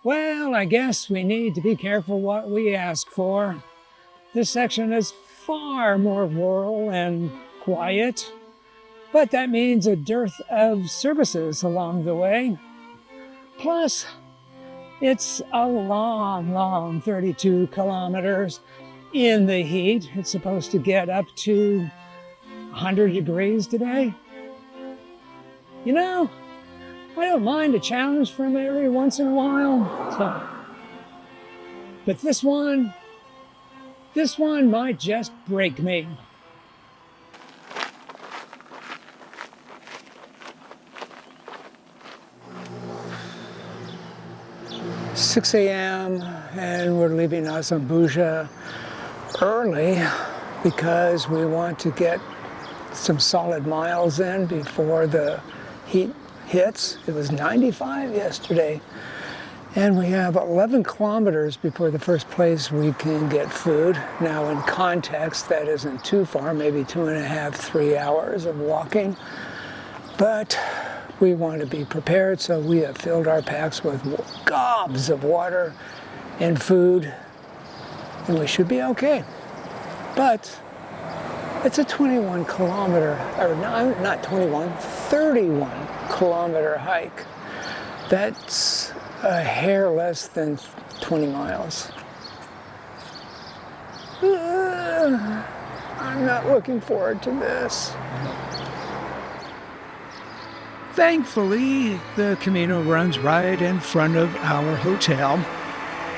Well, I guess we need to be careful what we ask for. This section is far more rural and quiet, but that means a dearth of services along the way. Plus, it's a long 32 kilometers in the heat. It's supposed to get up to 100 degrees today. You know, I don't mind a challenge from every once in a while. But this one might just break me. "6 a.m. and we're leaving Azumbuja early because we want to get some solid miles in before the heat hits. It was 95 yesterday, and we have 11 kilometers before the first place we can get food. Now, in context, that isn't too far, maybe 2.5, 3 hours of walking, but we want to be prepared, so we have filled our packs with gobs of water and food, and we should be okay. But it's a 21 kilometer, or not 21, 31 kilometer hike. That's a hair less than 20 miles. I'm not looking forward to this. Thankfully, the Camino runs right in front of our hotel.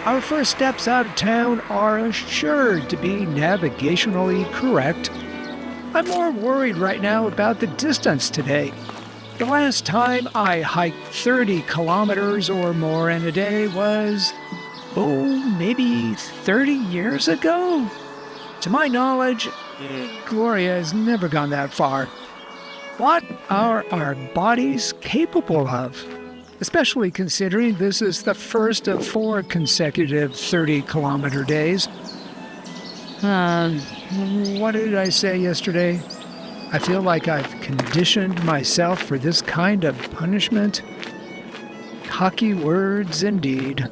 Our first steps out of town are assured to be navigationally correct. I'm more worried right now about the distance today. The last time I hiked 30 kilometers or more in a day was, maybe 30 years ago? To my knowledge, Gloria has never gone that far. What are our bodies capable of? Especially considering this is the first of 4 consecutive 30-kilometer days. What did I say yesterday? I feel like I've conditioned myself for this kind of punishment. Cocky words indeed.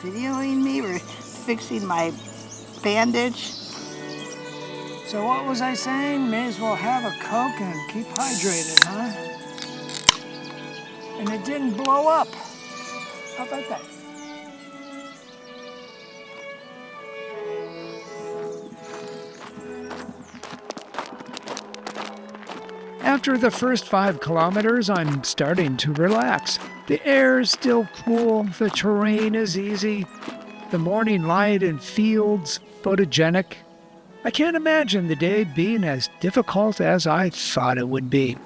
Videoing me or fixing my bandage? So what was I saying? May as well have a Coke and keep hydrated, huh? And it didn't blow up. How about that? After the first 5 kilometers, I'm starting to relax. The air is still cool, the terrain is easy, the morning light and fields photogenic. I can't imagine the day being as difficult as I thought it would be.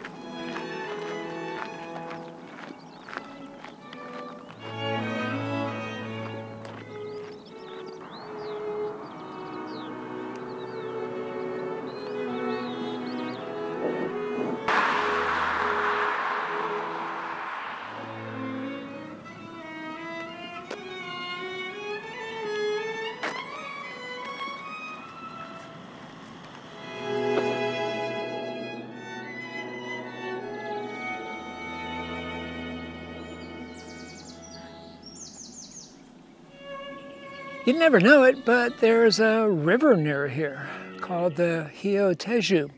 You'd never know it, but there's a river near here called the Rio Tejo.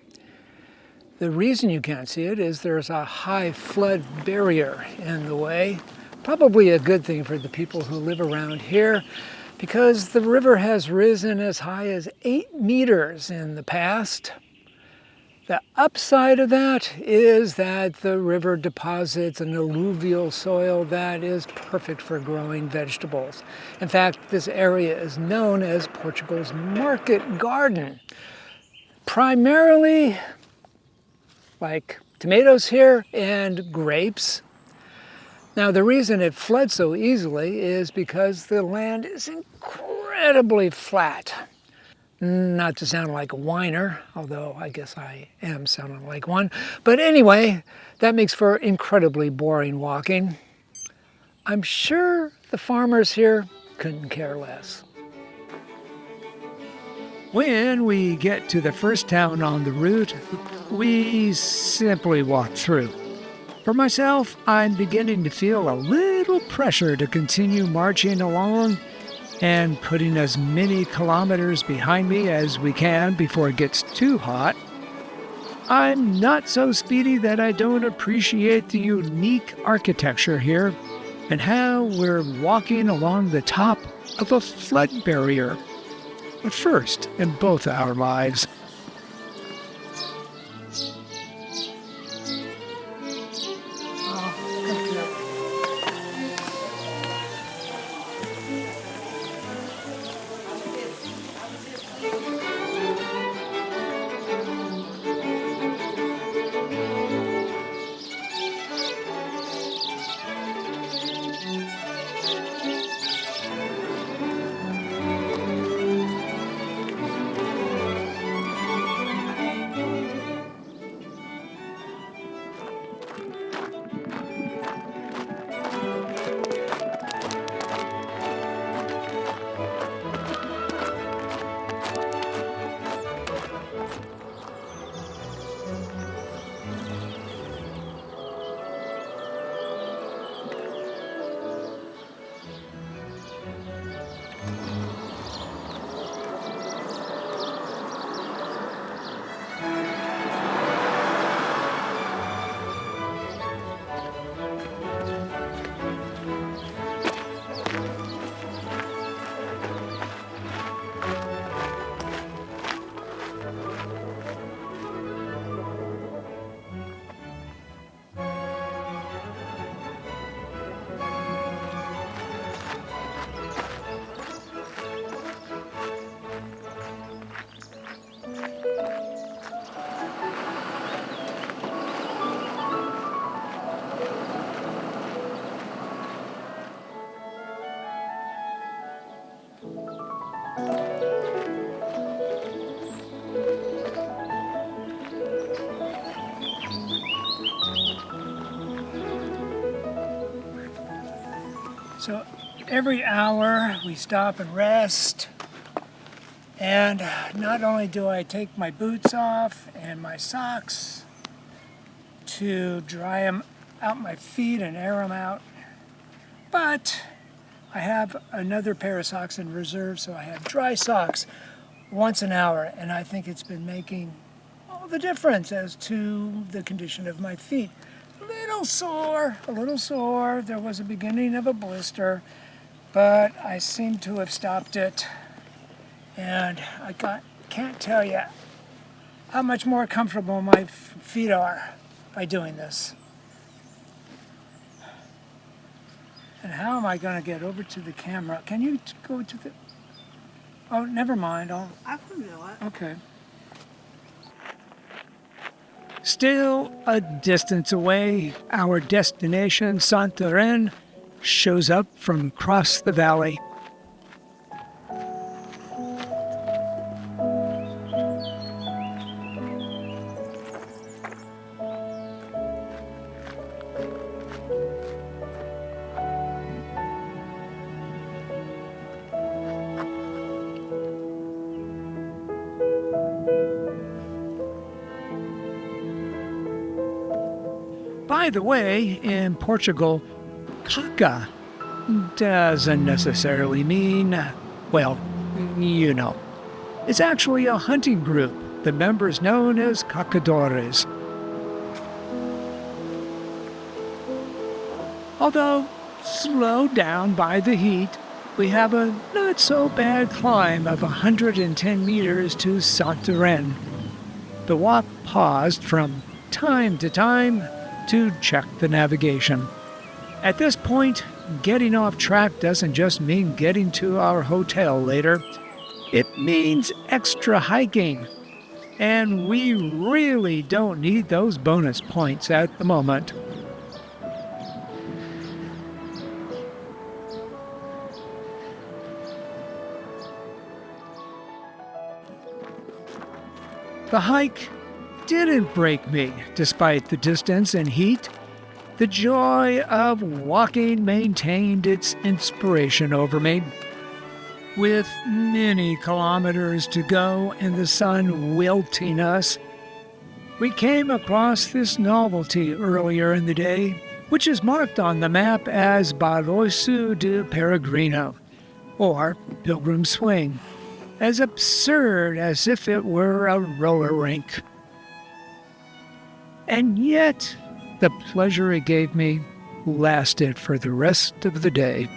The reason you can't see it is there's a high flood barrier in the way. Probably a good thing for the people who live around here, because the river has risen as high as 8 meters in the past. The upside of that is that the river deposits an alluvial soil that is perfect for growing vegetables. In fact, this area is known as Portugal's market garden. Primarily like tomatoes here and grapes. Now, the reason it floods so easily is because the land is incredibly flat. Not to sound like a whiner, although I guess I am sounding like one. But anyway, that makes for incredibly boring walking. I'm sure the farmers here couldn't care less. When we get to the first town on the route, we simply walk through. For myself, I'm beginning to feel a little pressure to continue marching along and putting as many kilometers behind me as we can before it gets too hot. I'm not so speedy that I don't appreciate the unique architecture here and how we're walking along the top of a flood barrier. But first in both our lives. So every hour we stop and rest, and not only do I take my boots off and my socks to dry them out my feet and air them out, but I have another pair of socks in reserve, so I have dry socks once an hour, and I think it's been making all the difference as to the condition of my feet. A little sore. There was a beginning of a blister, but I seem to have stopped it. And I can't tell you how much more comfortable my feet are by doing this. And how am I going to get over to the camera? Can you go to the... Oh, never mind. I can do it. Okay. Still a distance away, our destination, Santarem, shows up from across the valley. By the way, in Portugal, caca doesn't necessarily mean, well, you know. It's actually a hunting group, the members known as caçadores. Although slowed down by the heat, we have a not-so-bad climb of 110 meters to Santarem. The walk paused from time to time to check the navigation. At this point, getting off track doesn't just mean getting to our hotel later. It means extra hiking. And we really don't need those bonus points at the moment. The hike didn't break me, despite the distance and heat. The joy of walking maintained its inspiration over me. With many kilometers to go and the sun wilting us, we came across this novelty earlier in the day, which is marked on the map as Barosso de Peregrino, or Pilgrim Swing, as absurd as if it were a roller rink. And yet, the pleasure it gave me lasted for the rest of the day.